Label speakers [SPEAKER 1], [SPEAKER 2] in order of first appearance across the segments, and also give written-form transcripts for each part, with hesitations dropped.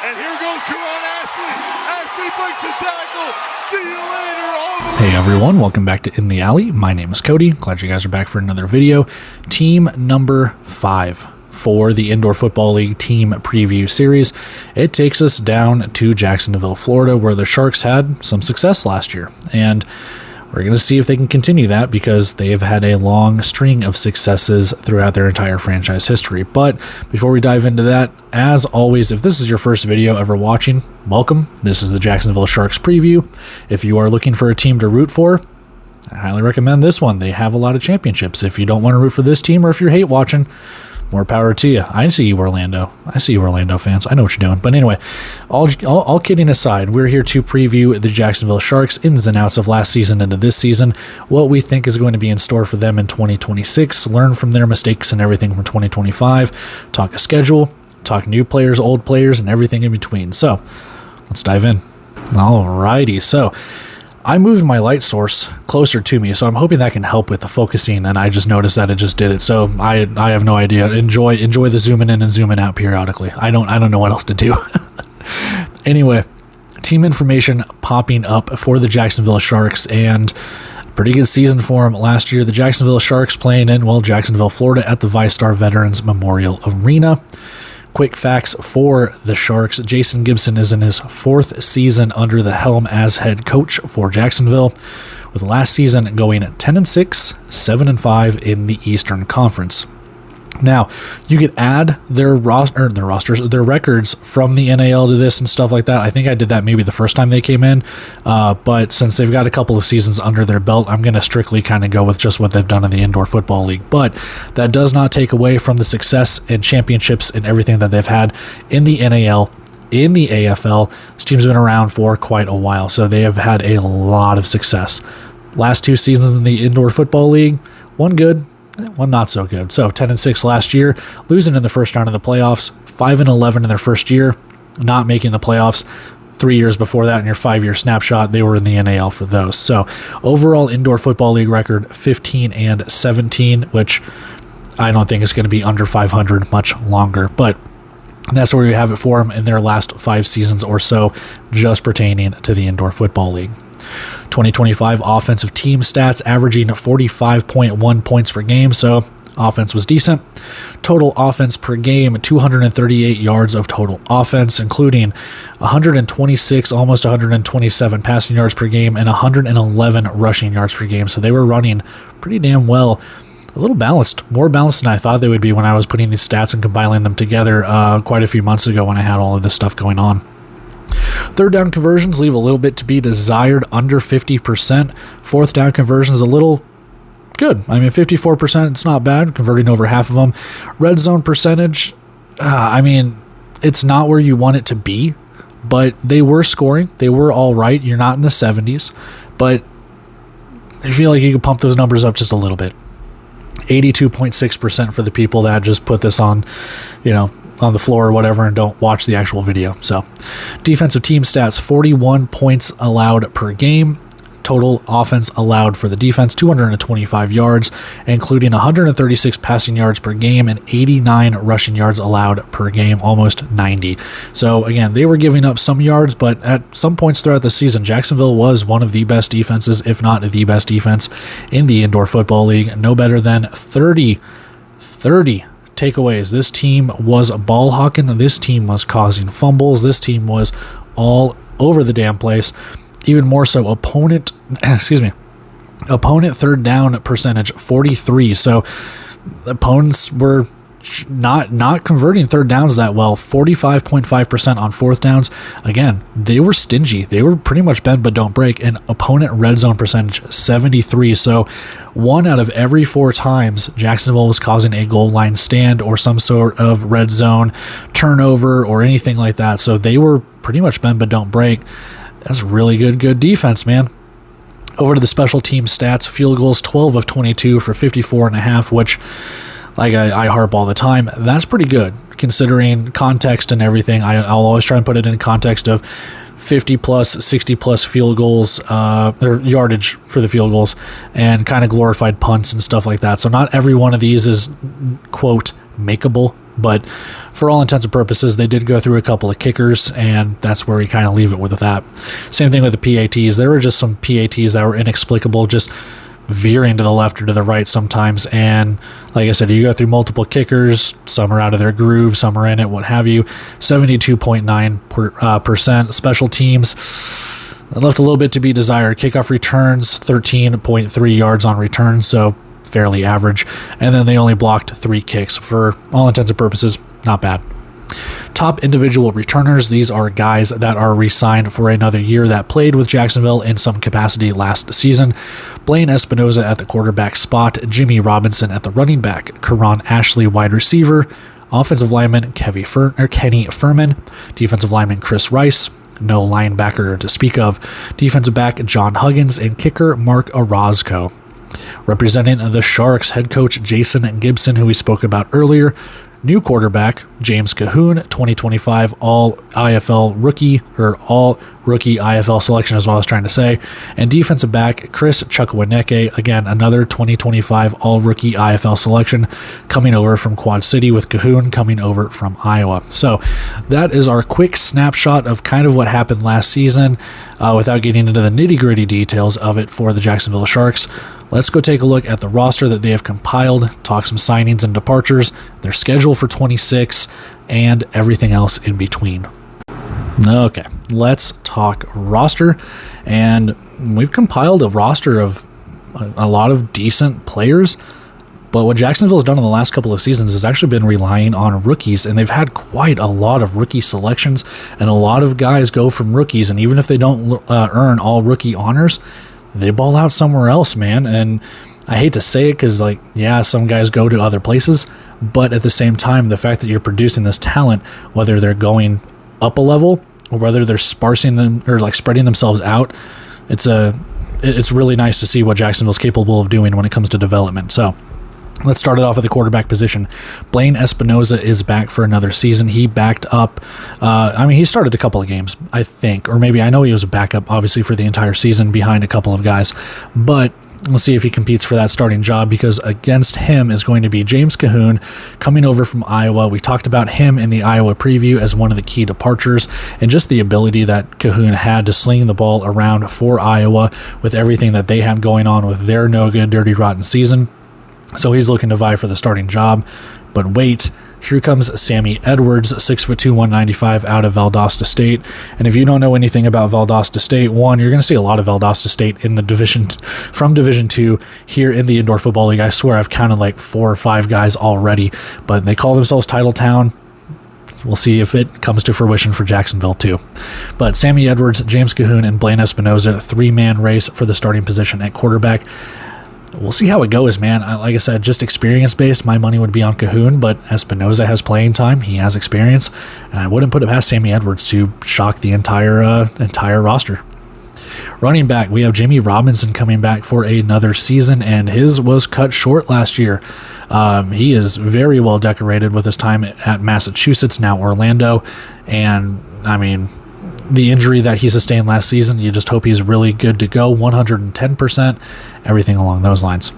[SPEAKER 1] And here goes Karan Ashley. Ashley breaks a tackle. See you later.
[SPEAKER 2] Hey everyone, welcome back to In the Alley. My name is Cody. Glad you guys are back for another video. Team number 5 for the Indoor Football League team preview series. It takes us down to Jacksonville, Florida, where the Sharks had some success last year. And we're going to see if they can continue that because they have had a long string of successes throughout their entire franchise history. But before we dive into that, as always, if this is your first video ever watching, welcome. This is the Jacksonville Sharks preview. If you are looking for a team to root for, I highly recommend this one. They have a lot of championships. If you don't want to root for this team or if you're hate watching, more power to you. I see you, Orlando. I see you, Orlando fans. I know what you're doing. But anyway, all kidding aside, we're here to preview the Jacksonville Sharks, ins and outs of last season into this season, what we think is going to be in store for them in 2026, learn from their mistakes and everything from 2025, talk a schedule, talk new players, old players, and everything in between. So let's dive in. Alrighty, so I moved my light source closer to me, so I'm hoping that can help with the focusing, and I just noticed that it just did it, so I have no idea. Enjoy the zooming in and zooming out periodically. I don't know what else to do. Anyway, team information popping up for the Jacksonville Sharks, and pretty good season for them last year. The Jacksonville Sharks playing in, well, Jacksonville, Florida at the VyStar Veterans Memorial Arena. Quick facts for the Sharks. Jason Gibson is in his 4th season under the helm as head coach for Jacksonville, with last season going 10-6, 7-5 in the Eastern Conference. Now, you could add their records from the NAL to this and stuff like that. I think I did that maybe the first time they came in, but since they've got a couple of seasons under their belt, I'm going to strictly kind of go with just what they've done in the Indoor Football League. But that does not take away from the success and championships and everything that they've had in the NAL, in the AFL. This team's been around for quite a while, so they have had a lot of success. Last 2 seasons in the Indoor Football League, one good, one not so good. So 10-6 last year, losing in the first round of the playoffs, 5-11 in their first year, not making the playoffs. 3 years before that, in your 5-year snapshot, they were in the NAL for those. So overall Indoor Football League record 15-17, which I don't think is going to be under 500 much longer, but that's where we have it for them in their last 5 seasons or so, just pertaining to the Indoor Football League. 2025 offensive team stats, averaging 45.1 points per game, so offense was decent. Total offense per game, 238 yards of total offense, including 126, almost 127 passing yards per game and 111 rushing yards per game. So they were running pretty damn well. A little balanced, more balanced than I thought they would be when I was putting these stats and compiling them together quite a few months ago when I had all of this stuff going on. Third down conversions leave a little bit to be desired, under 50%. Fourth down conversions a little good. I mean, 54%, it's not bad, converting over half of them. Red zone percentage, I mean, it's not where you want it to be, but they were scoring. They were all right. You're not in the 70s, but I feel like you could pump those numbers up just a little bit. 82.6% for the people that just put this on, on the floor or whatever and don't watch the actual video. So defensive team stats, 41 points allowed per game. Total offense allowed for the defense, 225 yards, including 136 passing yards per game and 89 rushing yards allowed per game, almost 90. So again, they were giving up some yards, but at some points throughout the season, Jacksonville was one of the best defenses, if not the best defense in the Indoor Football League. No better than 30 takeaways. This team was ball hawking. This team was causing fumbles. This team was all over the damn place. Even more so, opponent third down percentage 43. So opponents were not converting third downs that well. 45.5% on fourth downs. Again, they were stingy. They were pretty much bend but don't break. And opponent red zone percentage 73. So 1 out of every 4 times Jacksonville was causing a goal line stand or some sort of red zone turnover or anything like that. So they were pretty much bend but don't break. That's really good defense, man. Over to the special team stats, field goals 12 of 22 for 54.5, which, like I harp all the time, that's pretty good considering context and everything. I'll always try and put it in context of 50 plus, 60 plus field goals, or yardage for the field goals, and kind of glorified punts and stuff like that. So not every one of these is, quote, makeable, But for all intents and purposes, they did go through a couple of kickers, and that's where we kind of leave it with that. Same thing with the PATs. There were just some PATs that were inexplicable, just veering to the left or to the right sometimes. And like I said, you go through multiple kickers, some are out of their groove, some are in it, what have you. 72.9% special teams. Left a little bit to be desired. Kickoff returns, 13.3 yards on return, so fairly average. And then they only blocked 3 kicks. For all intents and purposes, not bad. Top individual returners. These are guys that are re-signed for another year that played with Jacksonville in some capacity last season. Blaine Espinoza at the quarterback spot, Jimmy Robinson at the running back, Karan Ashley wide receiver, offensive lineman Kenny Furman, defensive lineman Chris Rice, no linebacker to speak of, defensive back John Huggins, and kicker Mark Orozco. Representing the Sharks, head coach Jason Gibson, who we spoke about earlier. New quarterback, James Cahoon, 2025 All-IFL rookie, or All-Rookie IFL selection is what I was trying to say. And defensive back, Chris Chukwuemeka, again, another 2025 All-Rookie IFL selection, coming over from Quad City, with Cahoon coming over from Iowa. So that is our quick snapshot of kind of what happened last season, without getting into the nitty-gritty details of it for the Jacksonville Sharks. Let's go take a look at the roster that they have compiled, talk some signings and departures, their schedule for 26, and everything else in between. Okay, let's talk roster. And we've compiled a roster of a lot of decent players, but what Jacksonville's done in the last couple of seasons has actually been relying on rookies, and they've had quite a lot of rookie selections, and a lot of guys go from rookies, and even if they don't earn all rookie honors, they ball out somewhere else, man. And I hate to say it because, like, yeah, some guys go to other places, but at the same time, the fact that you're producing this talent, whether they're going up a level or whether they're sparsing them or like spreading themselves out, it's really nice to see what Jacksonville's capable of doing when it comes to development. So let's start it off at the quarterback position. Blaine Espinoza is back for another season. He backed up. He started a couple of games, I think, or maybe I know he was a backup, obviously, for the entire season behind a couple of guys. But we'll see if he competes for that starting job, because against him is going to be James Cahoon coming over from Iowa. We talked about him in the Iowa preview as one of the key departures, and just the ability that Cahoon had to sling the ball around for Iowa with everything that they have going on with their no good, dirty, rotten season. So he's looking to vie for the starting job. But wait, here comes Sammy Edwards, 6'2", 195, out of Valdosta State. And if you don't know anything about Valdosta State, one, you're going to see a lot of Valdosta State in the division, from Division 2 here in the Indoor Football League. I swear I've counted like 4 or 5 guys already, but they call themselves Title Town. We'll see if it comes to fruition for Jacksonville too. But Sammy Edwards, James Cahoon, and Blaine Espinoza, 3-man race for the starting position at quarterback. We'll see how it goes, man. Like I said, just experience-based, my money would be on Cahoon, but Espinoza has playing time. He has experience, and I wouldn't put it past Sammy Edwards to shock the entire roster. Running back, we have Jimmy Robinson coming back for another season, and his was cut short last year. He is very well decorated with his time at Massachusetts, now Orlando, and I mean, the injury that he sustained last season, you just hope he's really good to go, 110%, everything along those lines.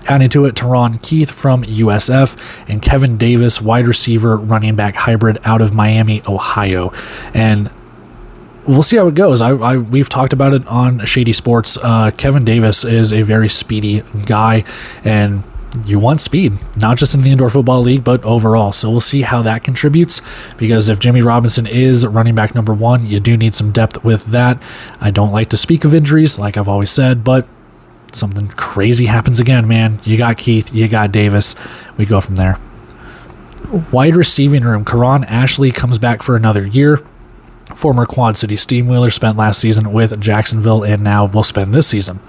[SPEAKER 2] Adding to it, Teron Keith from USF and Kevin Davis, wide receiver, running back hybrid out of Miami, Ohio. And we'll see how it goes. We've talked about it on Shady Sports. Kevin Davis is a very speedy guy, and you want speed, not just in the Indoor Football League, but overall. So we'll see how that contributes, because if Jimmy Robinson is running back number 1, you do need some depth with that. I don't like to speak of injuries, like I've always said, but something crazy happens again, man. You got Keith, you got Davis. We go from there. Wide receiving room, Karan Ashley comes back for another year. Former Quad City Steamwheeler, spent last season with Jacksonville and now will spend this season.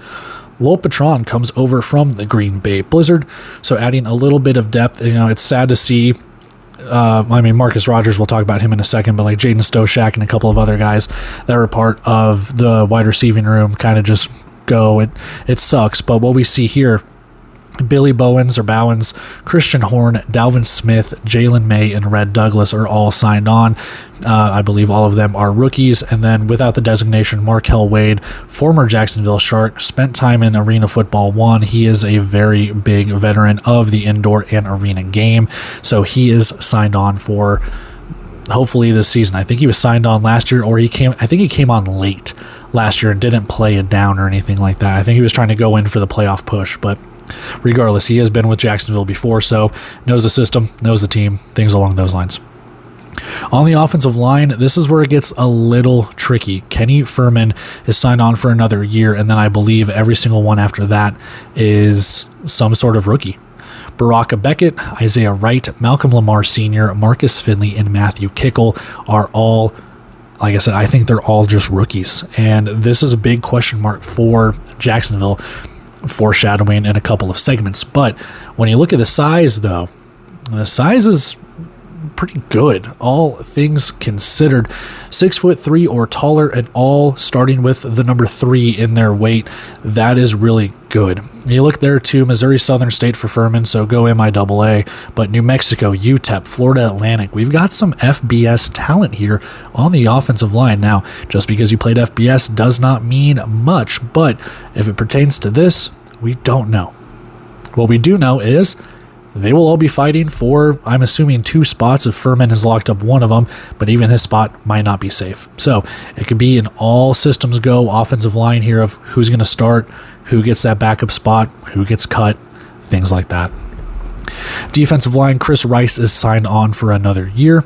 [SPEAKER 2] Lowell Patron comes over from the Green Bay Blizzard, so adding a little bit of depth. You know, it's sad to see. Marcus Rogers, we'll talk about him in a second, but like Jaden Stoshak and a couple of other guys that were part of the wide receiving room kind of just go. It sucks, but what we see here Billy Bowens, Christian Horn, Dalvin Smith, Jalen May, and Red Douglas are all signed on. I believe all of them are rookies. And then without the designation, Markel Wade, former Jacksonville Shark, spent time in Arena Football 1. He is a very big veteran of the indoor and arena game. So he is signed on for hopefully this season. I think he was signed on last year, or I think he came on late last year and didn't play it down or anything like that. I think he was trying to go in for the playoff push, but regardless, he has been with Jacksonville before, so knows the system, knows the team, things along those lines. On the offensive line, this is where it gets a little tricky. Kenny Furman is signed on for another year, and then I believe every single one after that is some sort of rookie. Baraka Beckett, Isaiah Wright, Malcolm Lamar Sr., Marcus Finley, and Matthew Kickle are all, like I said, I think they're all just rookies, and this is a big question mark for Jacksonville, foreshadowing in a couple of segments. But when you look at the size, though, the size is pretty good, all things considered. 6'3" or taller, and all starting with the number 3 in their weight. That is really good. You look there too, Missouri Southern State for Furman, so go MIAA, but New Mexico, UTEP, Florida Atlantic. We've got some FBS talent here on the offensive line. Now, just because you played FBS does not mean much, but if it pertains to this, we don't know. What we do know is they will all be fighting for, I'm assuming, 2 spots if Furman has locked up one of them, but even his spot might not be safe. So it could be an all systems go offensive line here of who's going to start, who gets that backup spot, who gets cut, things like that. Defensive line, Chris Rice is signed on for another year.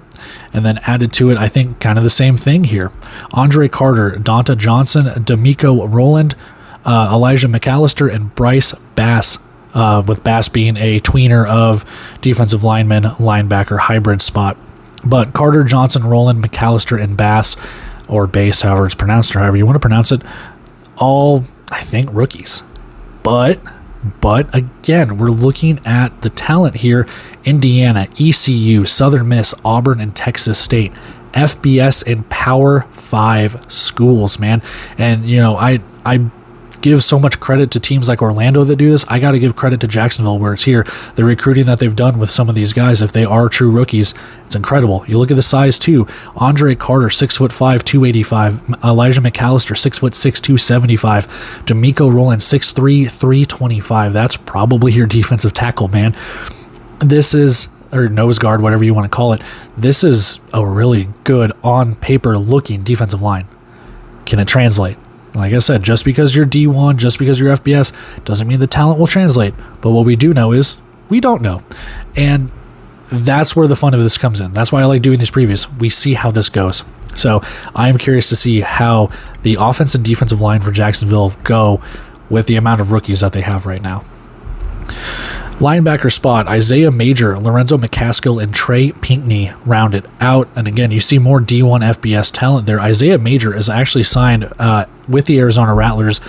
[SPEAKER 2] And then added to it, I think, kind of the same thing here. Andre Carter, Donta Johnson, D'Amico Rowland, Elijah McAllister, and Bryce Bass, with Bass being a tweener of defensive lineman, linebacker hybrid spot. But Carter, Johnson, Rowland, McAllister, and Bass, or Bass, however it's pronounced, or however you want to pronounce it, all, I think, rookies. But again, we're looking at the talent here. Indiana, ECU, Southern Miss, Auburn, and Texas State. FBS and Power 5 schools, man. And, you know, I give so much credit to teams like Orlando that do this. I got to give credit to Jacksonville where it's here. The recruiting that they've done with some of these guys, if they are true rookies, it's incredible. You look at the size too. Andre Carter, 6'5", 285. Elijah McAllister, 6'6", 275. D'Amico Rowland, 6'3", 325. That's probably your defensive tackle, man. This is, or nose guard, whatever you want to call it. This is a really good on paper looking defensive line. Can it translate? Like I said, just because you're D1, just because you're FBS, doesn't mean the talent will translate. But what we do know is we don't know. And that's where the fun of this comes in. That's why I like doing these previews. We see how this goes. So I'm curious to see how the offense and defensive line for Jacksonville go with the amount of rookies that they have right now. Linebacker spot, Isaiah Major, Lorenzo McCaskill, and Trey Pinckney round it out. And again, you see more D1 FBS talent there. Isaiah Major is actually signed with the Arizona Rattlers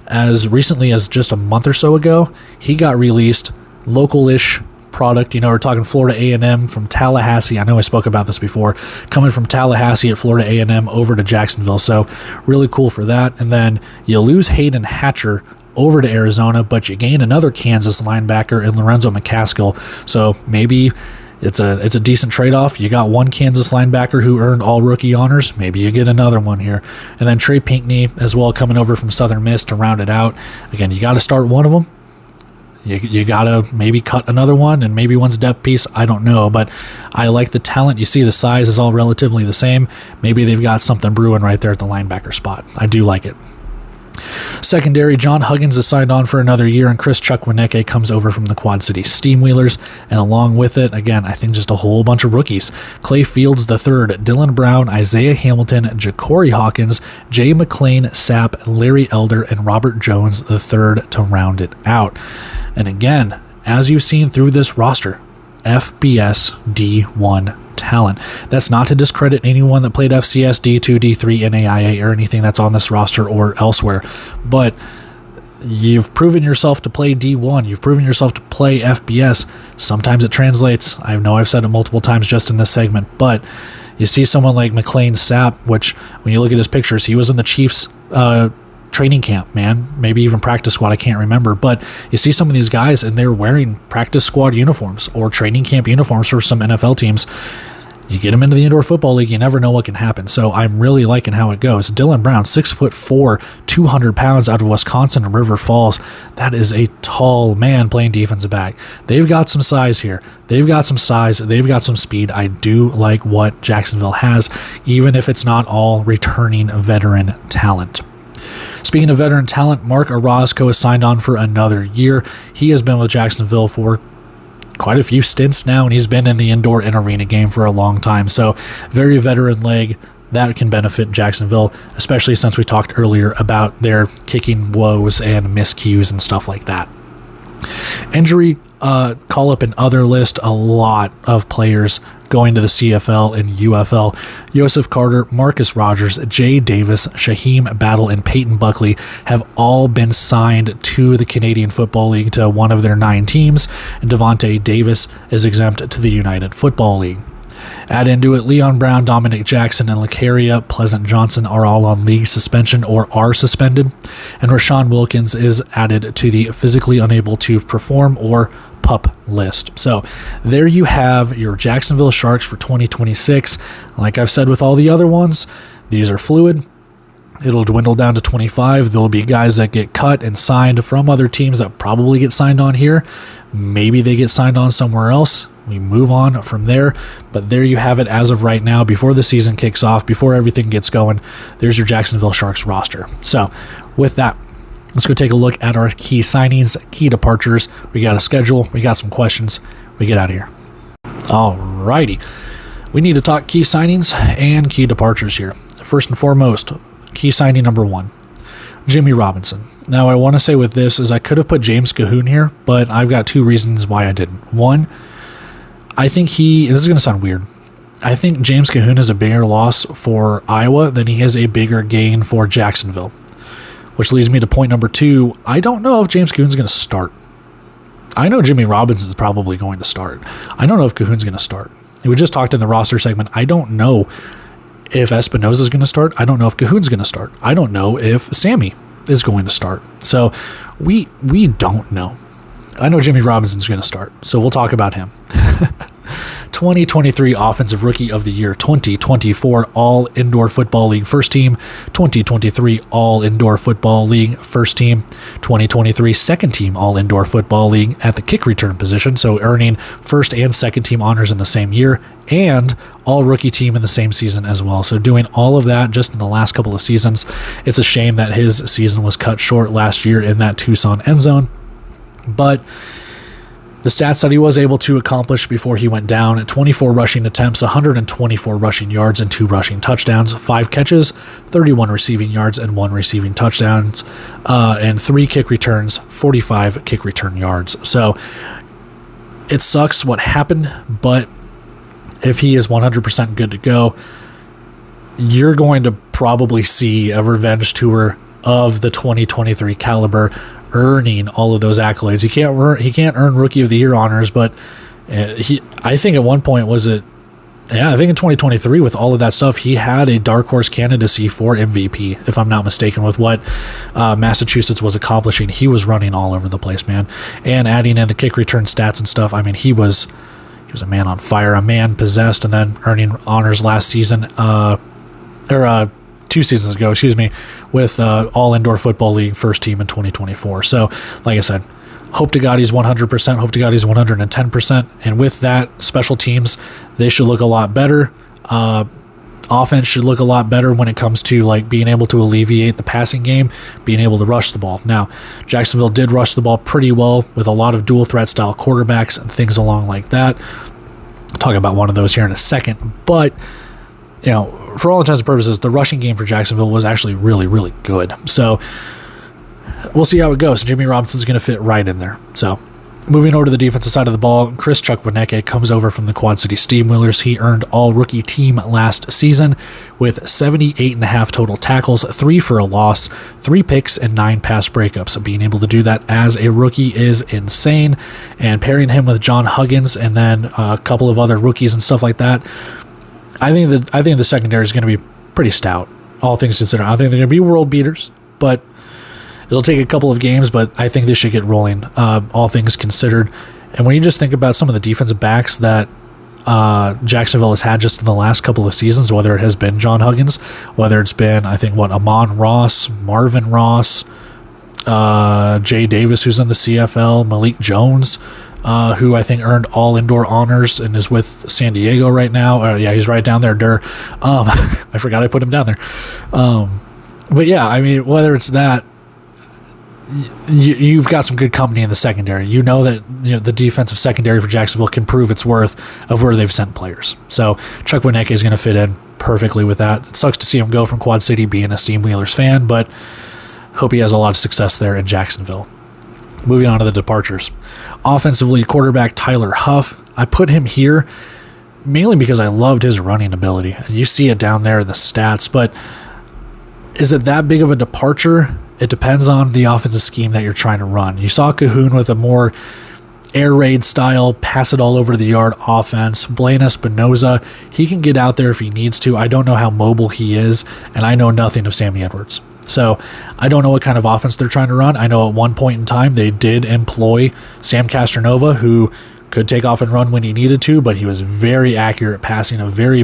[SPEAKER 2] as recently as just a month or so ago. He got released, local-ish product. You know, we're talking Florida A&M from Tallahassee. I know I spoke about this before. Coming from Tallahassee at Florida A&M over to Jacksonville. So really cool for that. And then you lose Hayden Hatcher over to Arizona, but you gain another Kansas linebacker in Lorenzo McCaskill. So maybe it's a decent trade-off. You got one Kansas linebacker who earned all rookie honors. Maybe you get another one here. And then Trey Pinckney as well, coming over from Southern Miss to round it out. Again, you got to start one of them. You got to maybe cut another one, and maybe one's depth piece. I don't know, but I like the talent. You see the size is all relatively the same. Maybe they've got something brewing right there at the linebacker spot. I do like it. Secondary, John Huggins is signed on for another year, and Chris Chukwuneke comes over from the Quad City Steamwheelers. And along with it, again, I think just a whole bunch of rookies. Clay Fields III, Dylan Brown, Isaiah Hamilton, Ja'Cory Hawkins, Jay McLean, Sapp, Larry Elder, and Robert Jones III to round it out. And again, as you've seen through this roster, FBS D1 talent. That's not to discredit anyone that played FCS, D2, D3, NAIA, or anything that's on this roster or elsewhere, but you've proven yourself to play D1. You've proven yourself to play FBS. Sometimes it translates. I know I've said it multiple times just in this segment, but you see someone like McLean Sapp, which when you look at his pictures, he was in the Chiefs training camp, man. Maybe even practice squad. I can't remember. But you see some of these guys and they're wearing practice squad uniforms or training camp uniforms for some NFL teams. You get them into the indoor football league, you never know what can happen. So I'm really liking how it goes. Dylan Brown, 6'4", 200 pounds, out of Wisconsin and River Falls. That is a tall man playing defensive back. They've got some size here. They've got some size. They've got some speed. I do like what Jacksonville has, even if it's not all returning veteran talent. Speaking of veteran talent, Mark Orozco is signed on for another year. He has been with Jacksonville for quite a few stints now, and he's been in the indoor and arena game for a long time. So very veteran leg that can benefit Jacksonville, especially since we talked earlier about their kicking woes and miscues and stuff like that. Injury call-up and other list, a lot of players going to the CFL and UFL. Joseph Carter, Marcus Rogers, Jay Davis, Shaheem Battle, and Peyton Buckley have all been signed to the Canadian Football League to one of their 9 teams, and Devontae Davis is exempt to the United Football League. Add into it, Leon Brown, Dominic Jackson, and Lacaria Pleasant Johnson are all on league suspension or are suspended, and Rashawn Wilkins is added to the physically unable to perform or PUP list. So there you have your Jacksonville Sharks for 2026. Like I've said with all the other ones, these are fluid. It'll dwindle down to 25. There'll be guys that get cut and signed from other teams that probably get signed on here. Maybe they get signed on somewhere else. We move on from there. But there you have it as of right now, before the season kicks off, before everything gets going. There's your Jacksonville Sharks roster. So with that, let's go take a look at our key signings, key departures. We got a schedule. We got some questions. We get out of here. Alrighty. We need to talk key signings and key departures here. First and foremost, key signing number 1, Jimmy Robinson. Now, I want to say with this is I could have put James Cahoon here, but I've got 2 reasons why I didn't. One, I think this is going to sound weird. I think James Cahoon is a bigger loss for Iowa than he is a bigger gain for Jacksonville. Which leads me to point number 2. I don't know if James Cahoon's going to start. I know Jimmy Robinson's probably going to start. I don't know if Cahoon's going to start. We just talked in the roster segment. I don't know if Espinosa's going to start. I don't know if Cahoon's going to start. I don't know if Sammy is going to start. So we don't know. I know Jimmy Robinson's going to start, so we'll talk about him. 2023 Offensive Rookie of the Year, 2024 All Indoor Football League First Team, 2023 All Indoor Football League First Team, 2023 Second Team All Indoor Football League at the kick return position, so earning first and second team honors in the same year, and All Rookie Team in the same season as well. So doing all of that just in the last couple of seasons. It's a shame that his season was cut short last year in that Tucson end zone. But the stats that he was able to accomplish before he went down: at 24 rushing attempts, 124 rushing yards, and 2 rushing touchdowns, 5 catches, 31 receiving yards, and 1 receiving touchdowns, and 3 kick returns, 45 kick return yards. So it sucks what happened, but if he is 100% good to go, you're going to probably see a revenge tour of the 2023 caliber earning all of those accolades. He can't earn Rookie of the Year honors, but I think at one point I think in 2023 with all of that stuff, he had a dark horse candidacy for MVP, if I'm not mistaken, with what Massachusetts was accomplishing. He was running all over the place, man, and adding in the kick return stats and stuff. I mean, he was a man on fire, a man possessed, and then earning honors last season, 2 seasons ago, with All Indoor Football League First Team in 2024. So, like I said, hope to God he's 100%, hope to God he's 110%, and with that, special teams, they should look a lot better. Offense should look a lot better when it comes to like being able to alleviate the passing game, being able to rush the ball. Now, Jacksonville did rush the ball pretty well with a lot of dual threat style quarterbacks and things along like that. I'll talk about one of those here in a second, but for all intents and purposes, the rushing game for Jacksonville was actually really, really good. So we'll see how it goes. Jimmy Robinson's going to fit right in there. So moving over to the defensive side of the ball, Chris Chukwuneke comes over from the Quad City Steamwheelers. He earned All Rookie Team last season with 78.5 total tackles, 3 for a loss, 3 picks, and 9 pass breakups. Being able to do that as a rookie is insane. And pairing him with John Huggins and then a couple of other rookies and stuff like that, I think the secondary is going to be pretty stout, all things considered. I think they're going to be world beaters, but It'll take a couple of games, but I think they should get rolling, all things considered. And when you just think about some of the defensive backs that Jacksonville has had just in the last couple of seasons, whether it has been John Huggins, whether it's been, I think, Amon Ross, Marvin Ross, Jay Davis, who's in the CFL, Malik Jones, who I think earned all indoor honors and is with San Diego right now. Yeah, he's right down there, I forgot I put him down there. But yeah, I mean, whether it's that, you've got some good company in the secondary. You know that the defensive secondary for Jacksonville can prove its worth of where they've sent players. So Chuck Wieneke is going to fit in perfectly with that. It sucks to see him go from Quad City being a Steam Wheelers fan, but hope he has a lot of success there in Jacksonville. Moving on to the departures. Offensively, quarterback Tyler Huff. I put him here mainly because I loved his running ability. You see it down there in the stats, but is it that big of a departure? It depends on the offensive scheme that you're trying to run. You saw Cahoon with a more air raid style, pass it all over the yard offense. Blaine Espinoza, he can get out there if he needs to. I don't know how mobile he is, and I know nothing of Sammy Edwards. So I don't know what kind of offense they're trying to run. I know at one point in time they did employ Sam Castronova, who could take off and run when he needed to, but he was very accurate passing, a very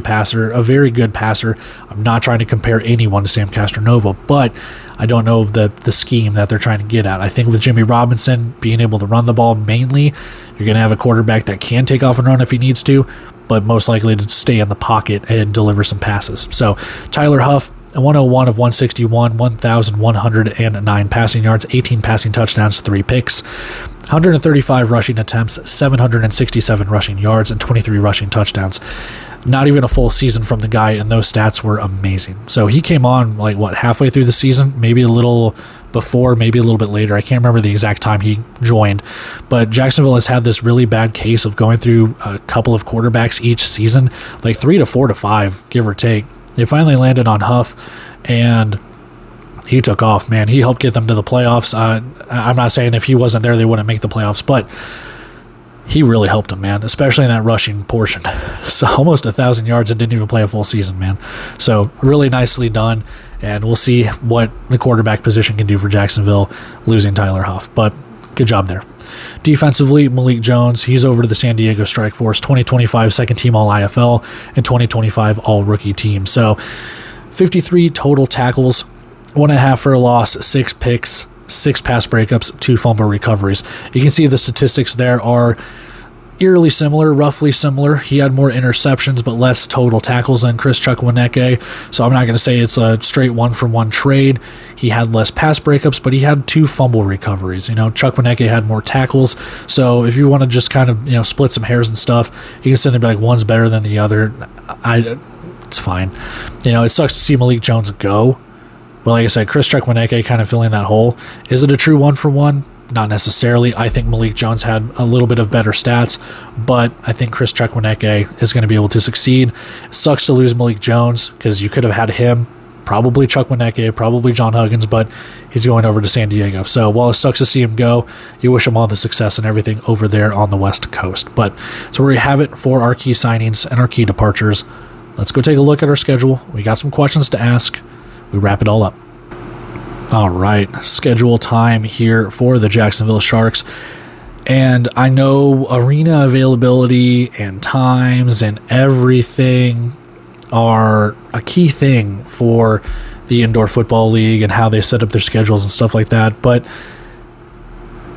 [SPEAKER 2] good passer. I'm not trying to compare anyone to Sam Castronova, but I don't know the scheme that they're trying to get at. I think with Jimmy Robinson being able to run the ball mainly, you're going to have a quarterback that can take off and run if he needs to, but most likely to stay in the pocket and deliver some passes. So Tyler Huff, 101 of 161, 1,109 passing yards, 18 passing touchdowns, 3 picks, 135 rushing attempts, 767 rushing yards, and 23 rushing touchdowns. Not even a full season from the guy, and those stats were amazing. So he came on, halfway through the season, maybe a little before, maybe a little bit later. I can't remember the exact time he joined, but Jacksonville has had this really bad case of going through a couple of quarterbacks each season, 3 to 4 to 5, give or take. They finally landed on Huff, and he took off, man. He helped get them to the playoffs. I'm not saying if he wasn't there, they wouldn't make the playoffs, but he really helped them, man, especially in that rushing portion. So almost 1,000 yards and didn't even play a full season, man. So really nicely done, and we'll see what the quarterback position can do for Jacksonville losing Tyler Huff, but good job there. Defensively, Malik Jones, he's over to the San Diego Strike Force, 2025 second team All-IFL and 2025 All-Rookie team. So 53 total tackles, 1.5 for a loss, 6 picks, 6 pass breakups, 2 fumble recoveries. You can see the statistics there are eerily similar, roughly similar. He had more interceptions but less total tackles than Chuck Wieneke, so I'm not going to say it's a straight one-for-one trade. He had less pass breakups, but he had 2 fumble recoveries. Chuck Wieneke had more tackles, so if you want to just kind of split some hairs and stuff, you can sit there and be like, one's better than the other. It's fine. It sucks to see Malik Jones go, but like I said, Chuck Wieneke kind of filling that hole. Is it a true one-for-one? Not necessarily. I think Malik Jones had a little bit of better stats, but I think Chuck Wieneke is going to be able to succeed. It sucks to lose Malik Jones because you could have had him, probably Chuck Wieneke, probably John Huggins, but he's going over to San Diego. So while it sucks to see him go, you wish him all the success and everything over there on the West Coast. But so we have it for our key signings and our key departures. Let's go take a look at our schedule. We got some questions to ask. We wrap it all up. All right, schedule time here for the Jacksonville Sharks. And I know arena availability and times and everything are a key thing for the Indoor Football League and how they set up their schedules and stuff like that. But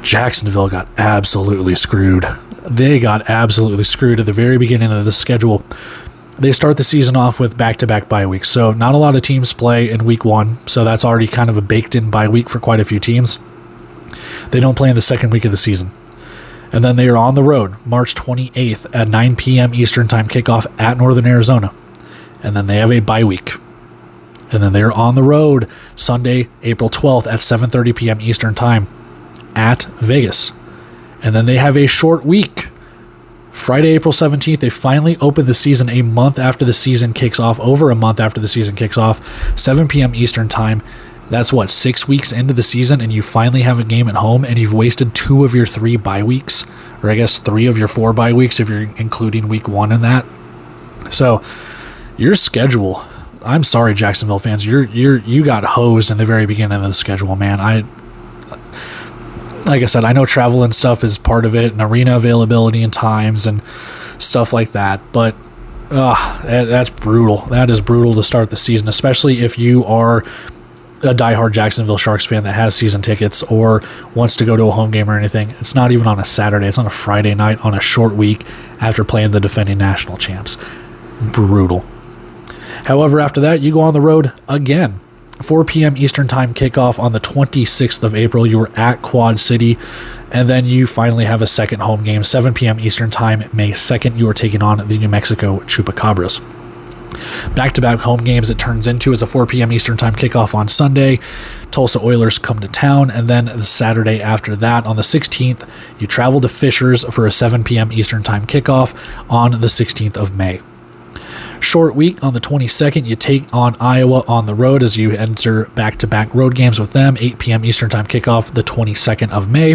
[SPEAKER 2] Jacksonville got absolutely screwed. They got absolutely screwed at the very beginning of the schedule. They start the season off with back-to-back bye weeks, so not a lot of teams play in week 1, so that's already kind of a baked-in bye week for quite a few teams. They don't play in the second week of the season. And then they are on the road, March 28th at 9 p.m. Eastern Time kickoff at Northern Arizona. And then they have a bye week. And then they are on the road Sunday, April 12th at 7:30 p.m. Eastern Time at Vegas. And then they have a short week. Friday, April 17th, they finally open the season a month after the season kicks off, over a month after the season kicks off, 7 p.m. Eastern Time. That's 6 weeks into the season, and you finally have a game at home, and you've wasted 2 of your 3 bye weeks, or I guess 3 of your 4 bye weeks if you're including week 1 in that. So your schedule, I'm sorry, Jacksonville fans, you got hosed in the very beginning of the schedule, man. like I said, I know travel and stuff is part of it, and arena availability and times and stuff like that, but that's brutal. That is brutal to start the season, especially if you are a diehard Jacksonville Sharks fan that has season tickets or wants to go to a home game or anything. It's not even on a Saturday. It's on a Friday night on a short week after playing the defending national champs. Brutal. However, after that, you go on the road again. 4 p.m. Eastern Time kickoff on the 26th of April. You were at Quad City, and then you finally have a second home game, 7 p.m. Eastern Time, May 2nd. You are taking on the New Mexico Chupacabras. Back-to-back home games it turns into is a 4 p.m. Eastern Time kickoff on Sunday. Tulsa Oilers come to town, and then the Saturday after that, on the 16th, you travel to Fishers for a 7 p.m. Eastern Time kickoff on the 16th of May. Short week on the 22nd, you take on Iowa on the road as you enter back-to-back road games with them, 8 p.m. Eastern Time kickoff the 22nd of May,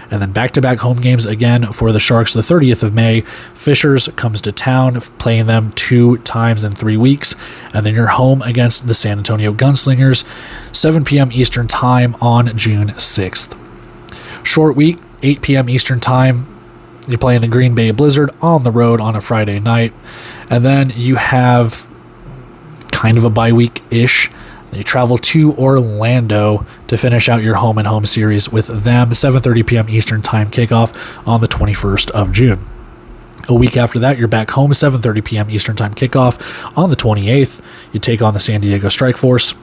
[SPEAKER 2] and then back-to-back home games again for the Sharks the 30th of May. Fishers comes to town, playing them 2 times in 3 weeks, and then you're home against the San Antonio Gunslingers, 7 p.m. Eastern Time on June 6th. Short week, 8 p.m. Eastern Time, you're playing the Green Bay Blizzard on the road on a Friday night. And then you have kind of a bye week-ish. You travel to Orlando to finish out your home-and-home series with them. 7:30 p.m. Eastern Time kickoff on the 21st of June. A week after that, you're back home. 7:30 p.m. Eastern Time kickoff on the 28th. You take on the San Diego Strike Force.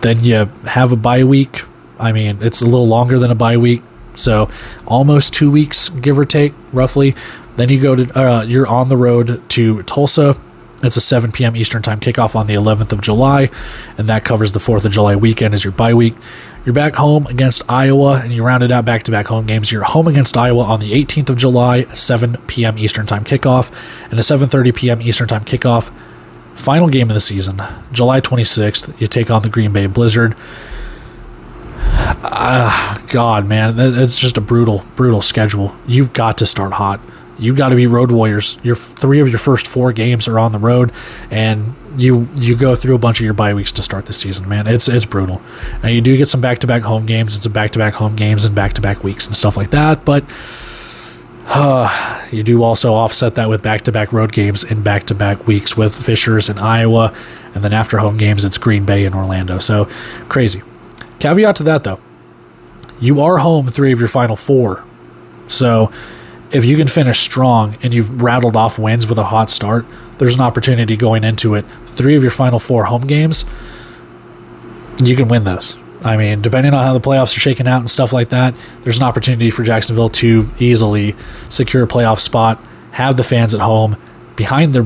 [SPEAKER 2] Then you have a bye week. I mean, it's a little longer than a bye week. So almost 2 weeks, give or take, roughly. Then you go to you're on the road to Tulsa. It's a 7 p.m. Eastern Time kickoff on the 11th of July, and that covers the 4th of July weekend as your bye week. You're back home against Iowa, and you rounded out back-to-back home games. You're home against Iowa on the 18th of July, 7 p.m. Eastern Time kickoff, and a 7:30 p.m. Eastern Time kickoff. Final game of the season, July 26th, you take on the Green Bay Blizzard. God, man, it's just a brutal schedule. You've got to start hot. You've got to be road warriors. 3 of your first 4 games are on the road, and you go through a bunch of your bye weeks to start the season, man. It's brutal. Now, you do get some back-to-back home games and some back-to-back home games and back-to-back weeks and stuff like that, but you do also offset that with back-to-back road games and back-to-back weeks with Fishers and Iowa, and then after home games, it's Green Bay and Orlando. So, crazy. Caveat to that, though. You are home 3 of your final 4. So if you can finish strong and you've rattled off wins with a hot start, there's an opportunity going into it. 3 of your final 4 home games, you can win those. I mean, depending on how the playoffs are shaking out and stuff like that, there's an opportunity for Jacksonville to easily secure a playoff spot, have the fans at home, behind their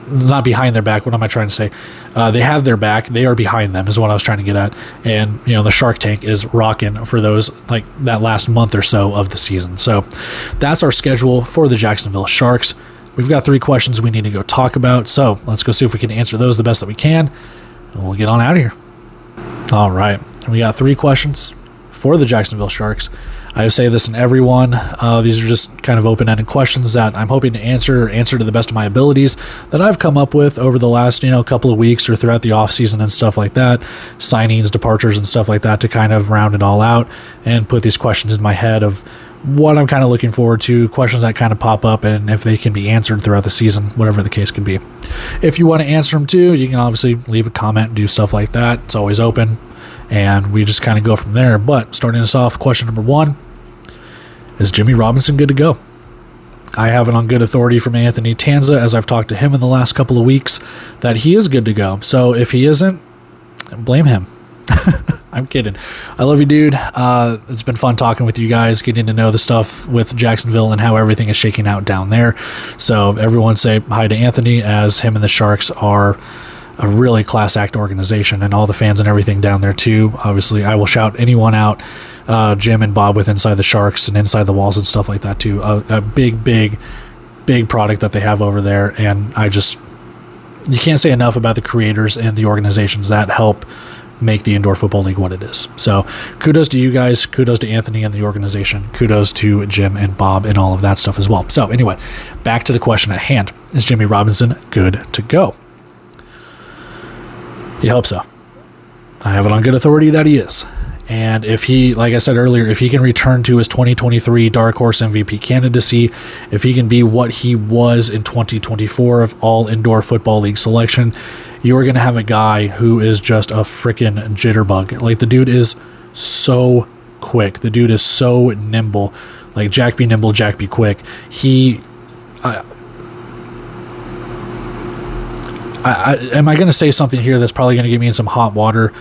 [SPEAKER 2] not behind their back. What am I trying to say? They have their back. They are behind them is what I was trying to get at. And, the Shark Tank is rocking for those, like that last month or so of the season. So that's our schedule for the Jacksonville Sharks. We've got 3 questions we need to go talk about. So let's go see if we can answer those the best that we can. And we'll get on out of here. All right. We got 3 questions for the Jacksonville Sharks. I say this in every one. These are just kind of open-ended questions that I'm hoping to answer to the best of my abilities that I've come up with over the last, couple of weeks or throughout the offseason and stuff like that, signings, departures, and stuff like that to kind of round it all out and put these questions in my head of what I'm kind of looking forward to, questions that kind of pop up, and if they can be answered throughout the season, whatever the case could be. If you want to answer them too, you can obviously leave a comment and do stuff like that. It's always open. And we just kind of go from there. But starting us off, question number 1, is Jimmy Robinson good to go? I have it on good authority from Anthony Tanza, as I've talked to him in the last couple of weeks, that he is good to go. So if he isn't, blame him. I'm kidding. I love you, dude. It's been fun talking with you guys, getting to know the stuff with Jacksonville and how everything is shaking out down there. So everyone say hi to Anthony, as him and the Sharks are a really class act organization, and all the fans and everything down there too. Obviously, I will shout anyone out, Jim and Bob with Inside the Sharks and Inside the Walls and stuff like that too. A big product that they have over there, and you can't say enough about the creators and the organizations that help make the Indoor Football League what it is. So kudos to you guys, kudos to Anthony and the organization, kudos to Jim and Bob and all of that stuff as well. So anyway, back to the question at hand. Is Jimmy Robinson good to go? You hope so. I have it on good authority that he is. And if he, like I said earlier, if he can return to his 2023 Dark Horse MVP candidacy, if he can be what he was in 2024 of all indoor football league selection, you're going to have a guy who is just a freaking jitterbug. Like, the dude is so quick. The dude is so nimble. Like, Jack be nimble, Jack be quick. Am I going to say something here that's probably going to get me in some hot water?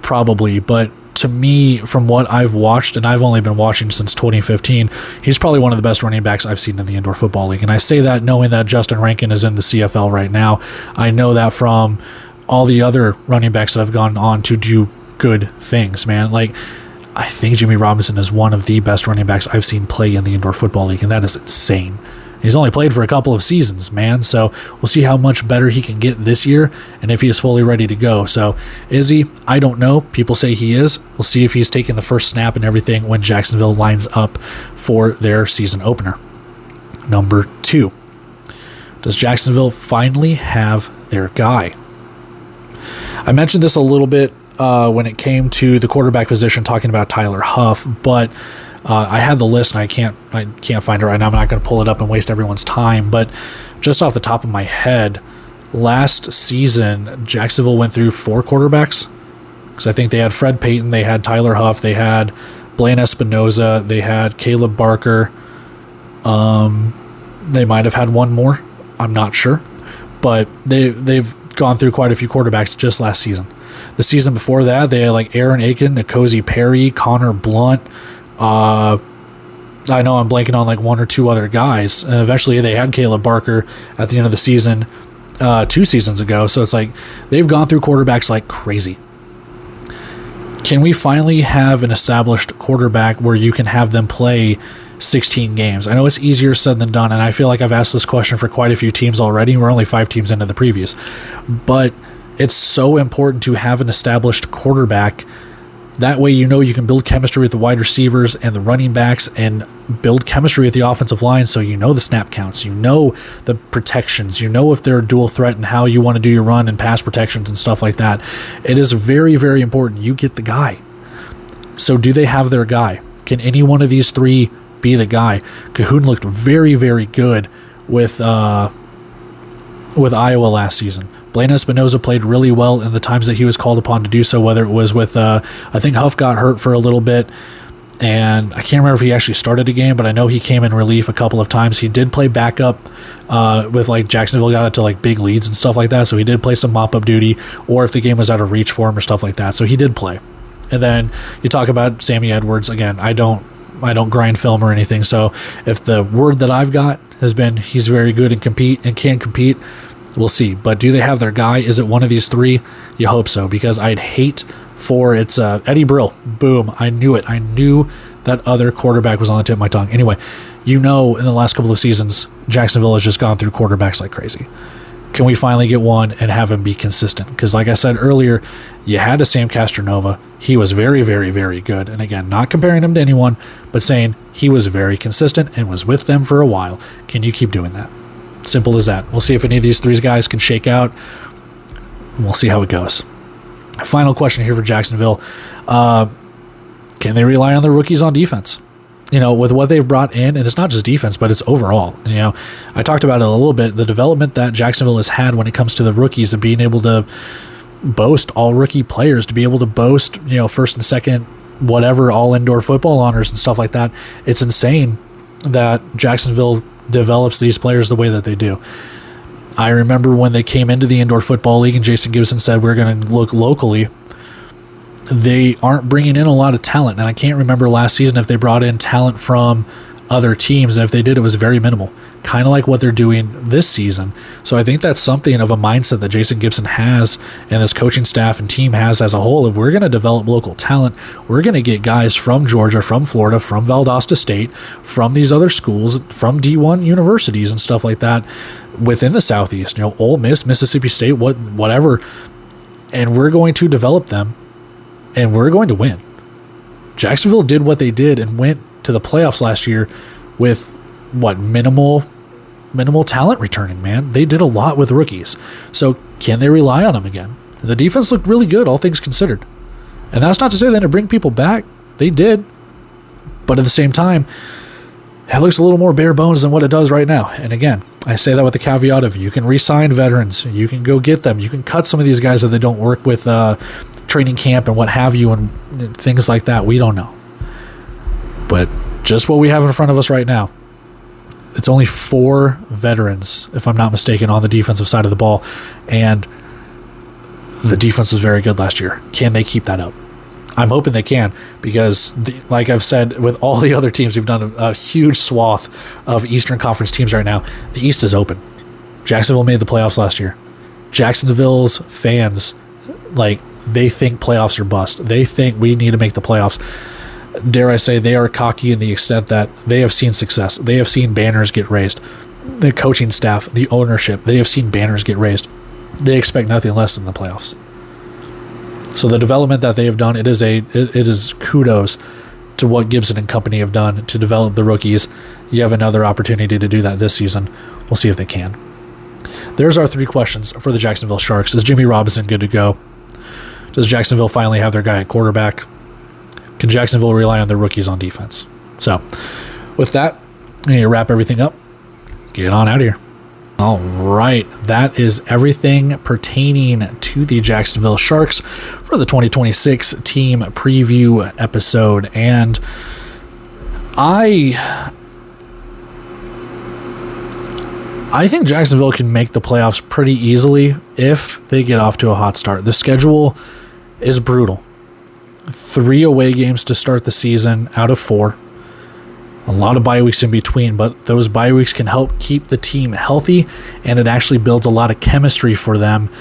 [SPEAKER 2] Probably, but to me, from what I've watched, and I've only been watching since 2015, he's probably one of the best running backs I've seen in the Indoor Football League. And I say that knowing that Justin Rankin is in the CFL right now. I know that from all the other running backs that have gone on to do good things, man. Like, I think Jimmy Robinson is one of the best running backs I've seen play in the Indoor Football League, and that is insane. He's only played for a couple of seasons, man, so we'll see how much better he can get this year and if he is fully ready to go. So, is he? I don't know. People say he is. We'll see if he's taking the first snap and everything when Jacksonville lines up for their season opener. Number 2. Does Jacksonville finally have their guy? I mentioned this a little bit when it came to the quarterback position, talking about Tyler Huff, but I had the list and I can't find it right now. I'm not going to pull it up and waste everyone's time, but just off the top of my head, last season Jacksonville went through 4 quarterbacks, because I think they had Fred Payton, they had Tyler Huff, they had Blaine Espinoza, they had Caleb Barker. They might have had one more, I'm not sure, but they've gone through quite a few quarterbacks just last season. The season before that, they had like Aaron Aiken, N'Kosi Perry, Connor Blunt. I know I'm blanking on like 1 or 2 other guys. And eventually they had Caleb Barker at the end of the season 2 seasons ago. So it's like they've gone through quarterbacks like crazy. Can we finally have an established quarterback where you can have them play 16 games? I know it's easier said than done, and I feel like I've asked this question for quite a few teams already. We're only 5 teams into the previews. But it's so important to have an established quarterback. That way, you know, you can build chemistry with the wide receivers and the running backs and build chemistry with the offensive line, so you know the snap counts, you know the protections, you know if they're a dual threat and how you want to do your run and pass protections and stuff like that. It is very, very important you get the guy. So do they have their guy? Can any one of these 3 be the guy? Cahoon looked very, very good with Iowa last season. Blaine Espinoza played really well in the times that he was called upon to do so, whether it was with, I think Huff got hurt for a little bit, and I can't remember if he actually started a game, but I know he came in relief a couple of times. He did play backup with, like, Jacksonville got it to, like, big leads and stuff like that, so he did play some mop-up duty, or if the game was out of reach for him or stuff like that, so he did play. And then you talk about Sammy Edwards. Again, I don't grind film or anything, so if the word that I've got has been he's very good and can compete, we'll see. But do they have their guy? Is it one of these 3? You hope so, because I'd hate for it's Eddie Brill. Boom. I knew it. I knew that other quarterback was on the tip of my tongue. Anyway, you know, in the last couple of seasons, Jacksonville has just gone through quarterbacks like crazy. Can we finally get one and have him be consistent? Because like I said earlier, you had a Sam Castronova. He was very, very, very good. And again, not comparing him to anyone, but saying he was very consistent and was with them for a while. Can you keep doing that? Simple as that. We'll see if any of these 3 guys can shake out. We'll see how it goes. Final question here for Jacksonville. Can they rely on their rookies on defense? You know, with what they've brought in, and it's not just defense, but it's overall. You know, I talked about it a little bit, the development that Jacksonville has had when it comes to the rookies and being able to boast all rookie players, to be able to boast, you know, first and second, whatever, all indoor football honors and stuff like that. It's insane that Jacksonville develops these players the way that they do. I remember when they came into the Indoor Football League and Jason Gibson said we're going to look locally. They aren't bringing in a lot of talent, and I can't remember last season if they brought in talent from other teams, and if they did, it was very minimal, kind of like what they're doing this season. So I think that's something of a mindset that Jason Gibson has and this coaching staff and team has as a whole. If we're going to develop local talent, we're going to get guys from Georgia, from Florida, from Valdosta State, from these other schools, from D1 universities and stuff like that within the Southeast, you know, Ole Miss, Mississippi State, whatever, and we're going to develop them, and we're going to win. Jacksonville did what they did and went to the playoffs last year with minimal talent returning, man. They did a lot with rookies. So can they rely on them again? The defense looked really good, all things considered. And that's not to say they didn't bring people back. They did. But at the same time, it looks a little more bare bones than what it does right now. And again, I say that with the caveat of you can re-sign veterans. You can go get them. You can cut some of these guys if they don't work with training camp and what have you and things like that. We don't know. But just what we have in front of us right now, it's only 4 veterans, if I'm not mistaken, on the defensive side of the ball. And the defense was very good last year. Can they keep that up? I'm hoping they can, because like I've said, with all the other teams, we've done a huge swath of Eastern Conference teams right now. The East is open. Jacksonville made the playoffs last year. Jacksonville's fans, they think playoffs are bust. They think we need to make the playoffs. Dare I say, they are cocky in the extent that they have seen success. They have seen banners get raised. The coaching staff, the ownership, they have seen banners get raised. They expect nothing less than the playoffs. So the development that they have done, it is kudos to what Gibson and company have done to develop the rookies. You have another opportunity to do that this season. We'll see if they can. There's our 3 questions for the Jacksonville Sharks. Is Jimmy Robinson good to go? Does Jacksonville finally have their guy at quarterback? Can Jacksonville rely on their rookies on defense? So with that, I need to wrap everything up. Get on out of here. All right, that is everything pertaining to the Jacksonville Sharks for the 2026 team preview episode. And I think Jacksonville can make the playoffs pretty easily if they get off to a hot start. The schedule is brutal. 3 away games to start the season out of 4. A lot of bye weeks in between, but those bye weeks can help keep the team healthy, and it actually builds a lot of chemistry for them,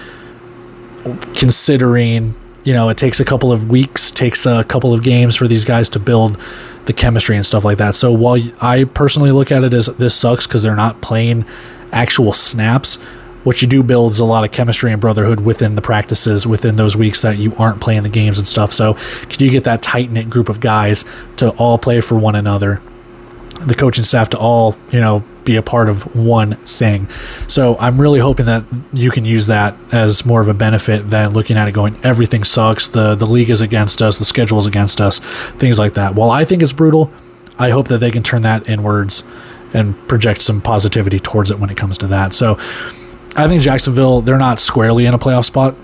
[SPEAKER 2] considering, it takes a couple of weeks, takes a couple of games for these guys to build the chemistry and stuff like that. So while I personally look at it as this sucks because they're not playing actual snaps, what you do build is a lot of chemistry and brotherhood within the practices, within those weeks that you aren't playing the games and stuff. So can you get that tight-knit group of guys to all play for one another, the coaching staff to all, be a part of one thing. So I'm really hoping that you can use that as more of a benefit than looking at it going, everything sucks, the league is against us, the schedule is against us, things like that. While I think it's brutal, I hope that they can turn that inwards and project some positivity towards it when it comes to that. So I think Jacksonville, they're not squarely in a playoff spot.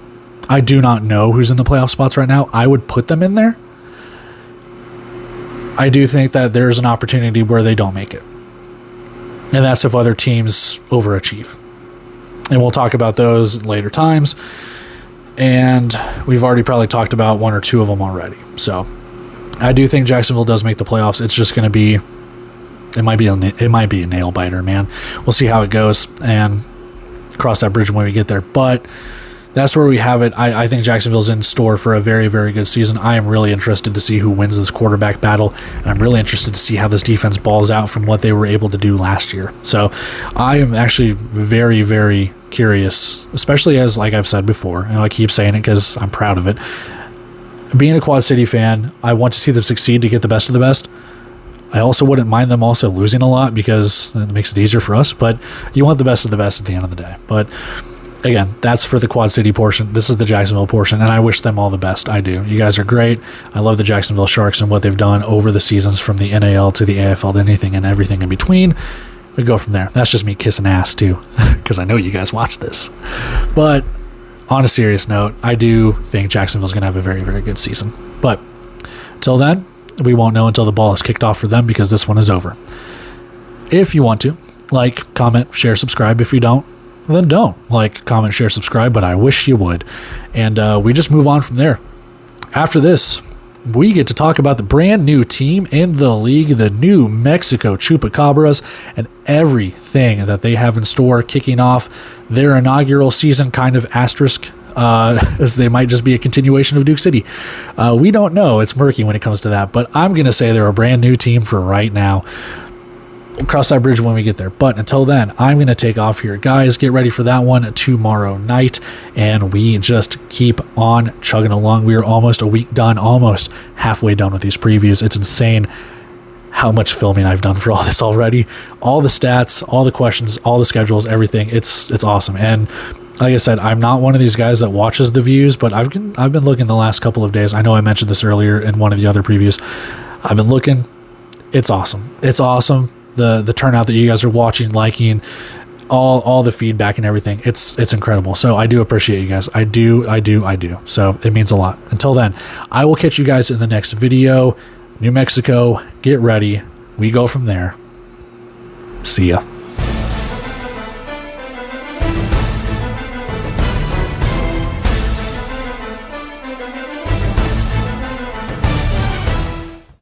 [SPEAKER 2] I do not know who's in the playoff spots right now. I would put them in there. I do think that there's an opportunity where they don't make it. And that's if other teams overachieve. And we'll talk about those in later times. And we've already probably talked about 1 or 2 of them already. So I do think Jacksonville does make the playoffs. It's just going to be, it might be a nail biter, man. We'll see how it goes and cross that bridge when we get there. But that's where we have it. I think Jacksonville's in store for a very, very good season. I am really interested to see who wins this quarterback battle, and I'm really interested to see how this defense balls out from what they were able to do last year. So I am actually very, very curious, especially as, like I've said before, and I keep saying it because I'm proud of it. Being a Quad City fan, I want to see them succeed to get the best of the best. I also wouldn't mind them also losing a lot because it makes it easier for us, but you want the best of the best at the end of the day. But again, that's for the Quad City portion. This is the Jacksonville portion, and I wish them all the best. I do. You guys are great. I love the Jacksonville Sharks and what they've done over the seasons from the NAL to the AFL to anything and everything in between. We go from there. That's just me kissing ass, too, because I know you guys watch this. But on a serious note, I do think Jacksonville's going to have a very, very good season. But until then, we won't know until the ball is kicked off for them because this one is over. If you want to, like, comment, share, subscribe. If you don't, then don't like, comment, share, subscribe, but I wish you would. And we just move on from there. After this, we get to talk about the brand new team in the league, the New Mexico Chupacabras, and everything that they have in store, kicking off their inaugural season, kind of asterisk, as they might just be a continuation of Duke City. We don't know. It's murky when it comes to that, but I'm going to say they're a brand new team for right now. We'll cross that bridge when we get there. But until then, I'm going to take off here. Guys, get ready for that one tomorrow night. And we just keep on chugging along. We are almost a week done, almost halfway done with these previews. It's insane how much filming I've done for all this already. All the stats, all the questions, all the schedules, everything. It's awesome. And like I said, I'm not one of these guys that watches the views, but I've been looking the last couple of days. I know I mentioned this earlier in one of the other previews. I've been looking. It's awesome. It's awesome. The turnout that you guys are watching, liking, all the feedback and everything. It's incredible. So I do appreciate you guys. I do. So it means a lot. Until then, I will catch you guys in the next video. New Mexico, get ready. We go from there. See ya.